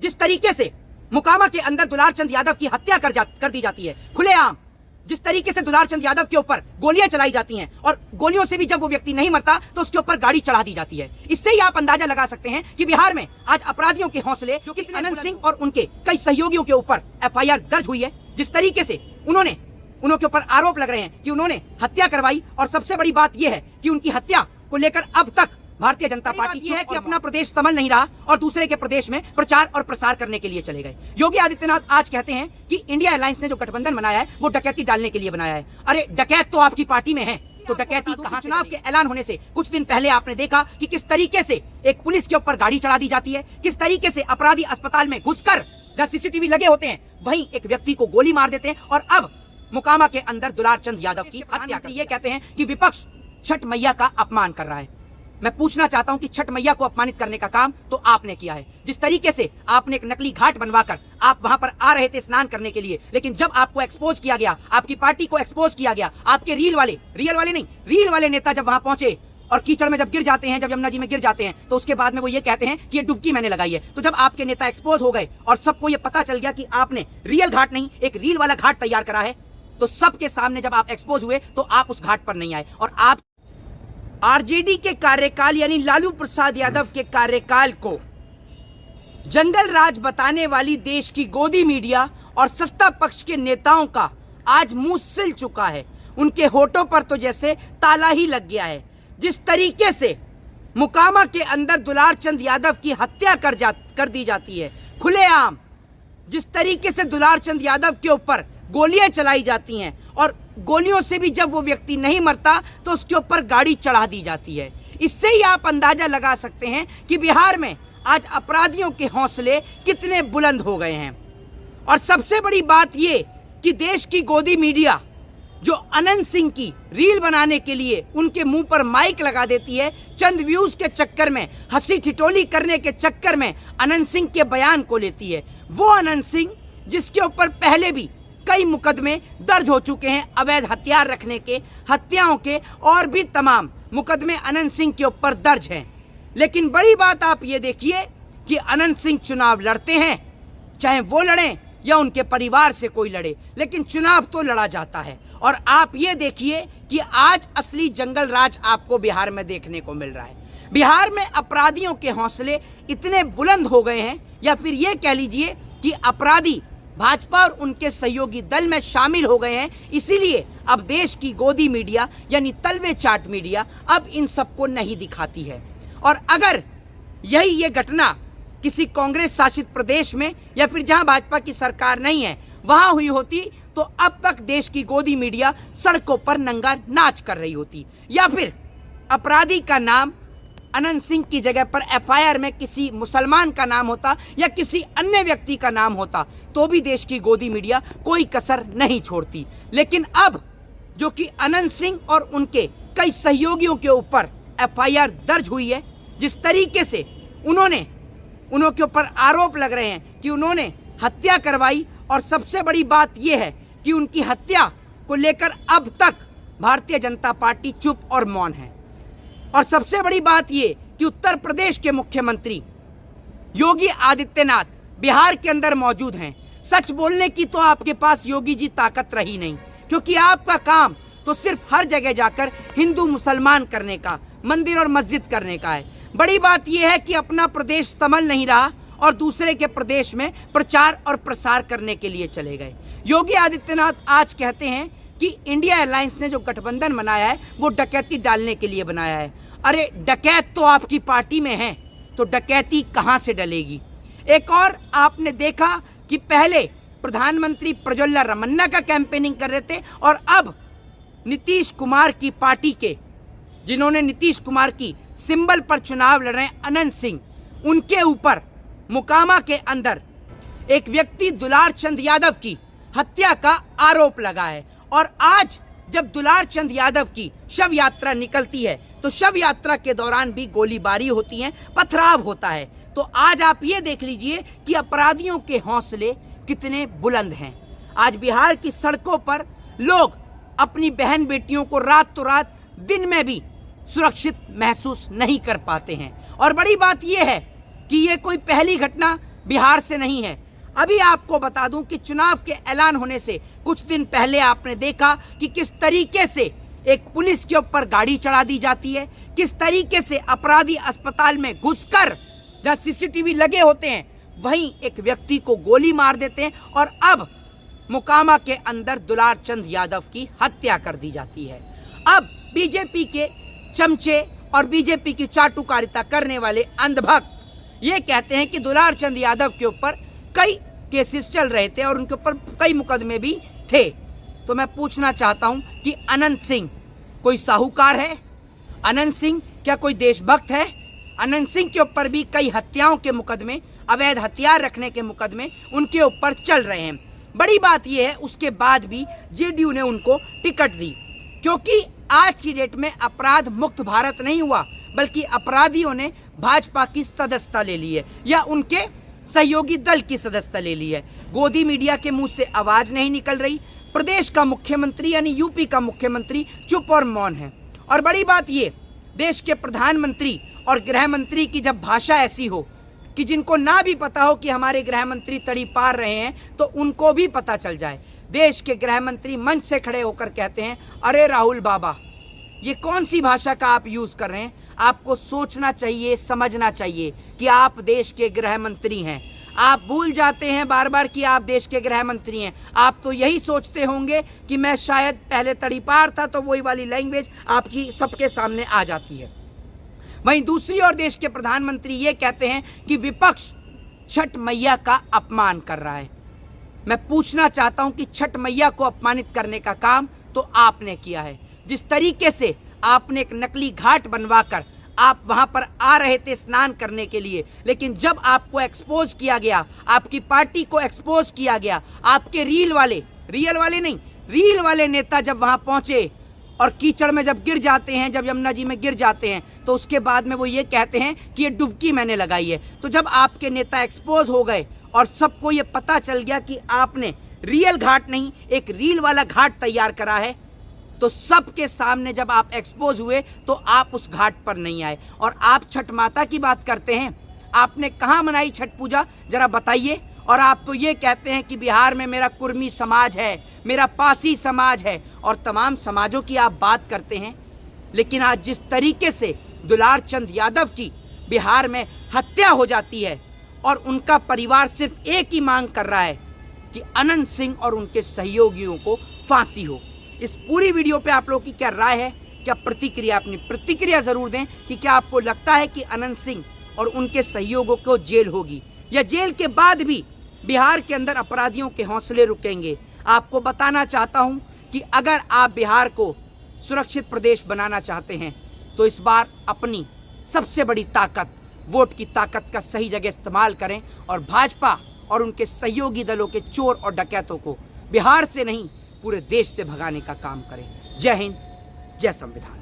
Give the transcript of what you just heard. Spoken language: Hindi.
जिस तरीके से मोकामा के अंदर दुलार चंद यादव की हत्या कर दी जाती है खुलेआम, जिस तरीके से दुलार चंद यादव के ऊपर गोलियां चलाई जाती हैं और गोलियों से भी जब वो व्यक्ति नहीं मरता तो उसके ऊपर गाड़ी चढ़ा दी जाती है, इससे ही आप अंदाजा लगा सकते हैं कि बिहार में आज अपराधियों के हौसले, जो कि अनंत सिंह और उनके कई सहयोगियों के ऊपर एफआईआर दर्ज हुई है, जिस तरीके से उनके ऊपर आरोप लग रहे हैं कि उन्होंने हत्या करवाई, और सबसे बड़ी बात यह है कि उनकी हत्या को लेकर अब तक भारतीय जनता पार्टी यह है कि अपना प्रदेश संभल नहीं रहा और दूसरे के प्रदेश में प्रचार और प्रसार करने के लिए चले गए। योगी आदित्यनाथ आज कहते हैं कि इंडिया अलायंस ने जो गठबंधन बनाया है वो डकैती डालने के लिए बनाया है। अरे डकैत तो आपकी पार्टी में है, तो डकैती कहां? चुनाव के ऐलान होने से कुछ दिन पहले आपने देखा कि किस तरीके से एक पुलिस के ऊपर गाड़ी चढ़ा दी जाती है, किस तरीके से अपराधी अस्पताल में घुसकर, जहां सीसीटीवी लगे होते हैं, वहीं एक व्यक्ति को गोली मार देते हैं, और अब मोकामा के अंदर दुलार चंद यादव की हत्या कर। ये कहते हैं कि विपक्ष छठ मैया का अपमान कर रहा है। मैं पूछना चाहता हूं कि छठ मैया को अपमानित करने का काम तो आपने किया है। जिस तरीके से आपने एक नकली घाट बनवाकर आप वहां पर आ रहे थे स्नान करने के लिए, लेकिन जब आपको एक्सपोज किया गया, आपकी पार्टी को एक्सपोज किया गया, आपके रील वाले नेता जब वहां पहुंचे और कीचड़ में जब गिर जाते हैं, जब यमुना जी में गिर जाते हैं, तो उसके बाद में वो ये कहते हैं कि ये डुबकी मैंने लगाई है। तो जब आपके नेता एक्सपोज हो गए और सबको ये पता चल गया कि आपने रियल घाट नहीं, एक रील वाला घाट तैयार करा है, तो सबके सामने जब आप एक्सपोज हुए तो आप उस घाट पर नहीं आए। और आप आरजेडी के कार्यकाल यानी लालू प्रसाद यादव के कार्यकाल को जंगल राज बताने वाली देश की गोदी मीडिया और सत्ता पक्ष के नेताओं का आज मुंह सिल चुका है। उनके होठों पर तो जैसे ताला ही लग गया है। जिस तरीके से मोकामा के अंदर दुलार चंद यादव की हत्या कर दी जाती है खुलेआम, जिस तरीके से दुलार चंद यादव के ऊपर गोलियां चलाई जाती हैं और गोलियों से भी जब वो व्यक्ति नहीं मरता तो उसके ऊपर गाड़ी चढ़ा दी जाती है, इससे ही आप अंदाजा लगा सकते हैं कि बिहार में आज अपराधियों के हौसले कितने बुलंद हो गए हैं। और सबसे बड़ी बात ये कि देश की गोदी मीडिया जो अनंत सिंह की रील बनाने के लिए उनके मुंह पर माइक लगा देती है, चंद व्यूज के चक्कर में, हंसी ठिठोली करने के चक्कर में अनंत सिंह के बयान को लेती है। वो अनंत सिंह जिसके ऊपर पहले भी कई मुकदमे दर्ज हो चुके हैं, अवैध हथियार रखने के, हत्याओं के, और भी तमाम मुकदमे अनंत सिंह के ऊपर दर्ज हैं। लेकिन बड़ी बात आप ये देखिए कि अनंत सिंह चुनाव लड़ते हैं, चाहे वो लड़ें या उनके परिवार से कोई लड़े, लेकिन चुनाव तो लड़ा जाता है। और आप ये देखिए कि आज असली जंगल राज आपको बिहार में देखने को मिल रहा है। बिहार में अपराधियों के हौसले इतने बुलंद हो गए हैं, या फिर ये कह लीजिए कि अपराधी भाजपा और उनके सहयोगी दल में शामिल हो गए हैं। इसीलिए अब देश की गोदी मीडिया यानी तलवे चाट मीडिया अब इन सबको नहीं दिखाती है। और अगर ये घटना किसी कांग्रेस शासित प्रदेश में या फिर जहां भाजपा की सरकार नहीं है वहां हुई होती तो अब तक देश की गोदी मीडिया सड़कों पर नंगा नाच कर रही होती, या फिर अपराधी का नाम अनंत सिंह की जगह पर एफआईआर में किसी मुसलमान का नाम होता या किसी अन्य व्यक्ति का नाम होता तो भी देश की गोदी मीडिया कोई कसर नहीं छोड़ती। लेकिन अब जो कि अनंत सिंह और उनके कई सहयोगियों के ऊपर एफआईआर दर्ज हुई है, जिस तरीके से उनके ऊपर आरोप लग रहे हैं कि उन्होंने हत्या करवाई, और सबसे बड़ी बात यह है कि उनकी हत्या को लेकर अब तक भारतीय जनता पार्टी चुप और मौन है। और सबसे बड़ी बात यह कि उत्तर प्रदेश के मुख्यमंत्री योगी आदित्यनाथ बिहार के अंदर मौजूद हैं। सच बोलने की तो आपके पास योगी जी ताकत रही नहीं, क्योंकि आपका काम तो सिर्फ हर जगह जाकर हिंदू मुसलमान करने का, मंदिर और मस्जिद करने का है। बड़ी बात यह है कि अपना प्रदेश संभल नहीं रहा और दूसरे के प्रदेश में प्रचार और प्रसार करने के लिए चले गए। योगी आदित्यनाथ आज कहते हैं कि इंडिया अलायंस ने जो गठबंधन बनाया है वो डकैती डालने के लिए बनाया है। अरे डकैत तो आपकी पार्टी में है, तो डकैती कहां से डलेगी? एक और आपने देखा कि पहले प्रधानमंत्री प्रज्वला रमन्ना का कैंपेनिंग कर रहे थे, और अब नीतीश कुमार की पार्टी के, जिन्होंने नीतीश कुमार की सिंबल पर चुनाव लड़ रहे हैं अनंत सिंह, उनके ऊपर मोकामा के अंदर एक व्यक्ति दुलार चंद यादव की हत्या का आरोप लगा है। और आज जब दुलार चंद यादव की शव यात्रा निकलती है तो शव यात्रा के दौरान भी गोलीबारी होती है, पथराव होता है। तो आज आप ये देख लीजिए कि अपराधियों के हौसले कितने बुलंद हैं। आज बिहार की सड़कों पर लोग अपनी बहन बेटियों को रात दिन में भी सुरक्षित महसूस नहीं कर पाते हैं। और बड़ी बात यह है कि ये कोई पहली घटना बिहार से नहीं है। अभी आपको बता दूं कि चुनाव के ऐलान होने से कुछ दिन पहले आपने देखा कि किस तरीके से एक पुलिस के ऊपर गाड़ी चढ़ा दी जाती है, किस तरीके से अपराधी अस्पताल में घुसकर जहां सीसीटीवी लगे होते हैं वहीं एक व्यक्ति को गोली मार देते हैं, और अब मोकामा के अंदर दुलार चंद यादव की हत्या कर दी जाती है। अब बीजेपी के चमचे और बीजेपी की चाटुकारिता करने वाले अंधभक्त ये कहते हैं कि दुलार चंद यादव के ऊपर कई केसेस चल रहे थे और उनके ऊपर कई मुकदमे भी थे। तो मैं पूछना चाहता हूं कि अनंत सिंह कोई साहूकार है? अनंत सिंह क्या कोई देशभक्त है? अनंत सिंह के ऊपर भी कई हत्याओं के मुकदमे, अवैध हथियार रखने के मुकदमे उनके ऊपर चल रहे हैं। बड़ी बात यह है उसके बाद भी जेडीयू ने उनको टिकट दी, क्योंकि आज की डेट में अपराध मुक्त भारत नहीं हुआ, बल्कि अपराधियों ने भाजपा की सदस्यता ले ली है या उनके सहयोगी दल की सदस्यता ले ली है। गोदी मीडिया के मुंह से आवाज नहीं निकल रही। प्रदेश का मुख्यमंत्री यानी यूपी का मुख्यमंत्री चुप और मौन है। और बड़ी बात ये, देश के प्रधानमंत्री और गृह मंत्री की जब भाषा ऐसी हो कि जिनको ना भी पता हो कि हमारे गृह मंत्री तड़ी पार रहे हैं तो उनको भी पता चल जाए। देश के गृह मंत्री मंच से खड़े होकर कहते हैं, अरे राहुल बाबा, ये कौन सी भाषा का आप यूज कर रहे हैं? आपको सोचना चाहिए, समझना चाहिए कि आप देश के गृह मंत्री हैं। आप भूल जाते हैं बार बार कि आप देश के गृह मंत्री हैं। आप तो यही सोचते होंगे कि मैं शायद पहले तड़ीपार था, तो वही वाली लैंग्वेज आपकी सबके सामने आ जाती है। वहीं दूसरी ओर देश के प्रधानमंत्री ये कहते हैं कि विपक्ष छठ मैया का अपमान कर रहा है। मैं पूछना चाहता हूं कि छठ मैया को अपमानित करने का काम तो आपने किया है। जिस तरीके से आपने एक नकली घाट बनवाकर आप वहां पर आ रहे थे स्नान करने के लिए, लेकिन जब आपको एक्सपोज किया गया, आपकी पार्टी को एक्सपोज किया गया, आपके रील वाले नेता जब वहां पहुंचे और कीचड़ में जब गिर जाते हैं, जब यमुना जी में गिर जाते हैं, तो उसके बाद में वो ये कहते हैं कि ये डुबकी मैंने लगाई है। तो जब आपके नेता एक्सपोज हो गए और सबको ये पता चल गया कि आपने रियल घाट नहीं एक रील वाला घाट तैयार करा है, तो सबके सामने जब आप एक्सपोज हुए तो आप उस घाट पर नहीं आए। और आप छठ माता की बात करते हैं, आपने कहाँ मनाई छठ पूजा जरा बताइए। और आप तो ये कहते हैं कि बिहार में मेरा कुर्मी समाज है, मेरा पासी समाज है, और तमाम समाजों की आप बात करते हैं। लेकिन आज जिस तरीके से दुलार चंद यादव की बिहार में हत्या हो जाती है और उनका परिवार सिर्फ एक ही मांग कर रहा है कि अनंत सिंह और उनके सहयोगियों को फांसी हो। इस पूरी वीडियो पे आप लोगों की क्या राय है, क्या प्रतिक्रिया? अपनी प्रतिक्रिया जरूर दें कि क्या आपको लगता है कि अनंत सिंह और उनके सहयोगियों को जेल होगी, या जेल के बाद भी बिहार के अंदर अपराधियों के हौसले रुकेंगे। आपको बताना चाहता हूं कि अगर आप बिहार को सुरक्षित प्रदेश बनाना चाहते हैं तो इस बार अपनी सबसे बड़ी ताकत, वोट की ताकत का सही जगह इस्तेमाल करें और भाजपा और उनके सहयोगी दलों के चोर और डकैतों को बिहार से नहीं पूरे देश से भगाने का काम करें। जय हिंद, जय संविधान।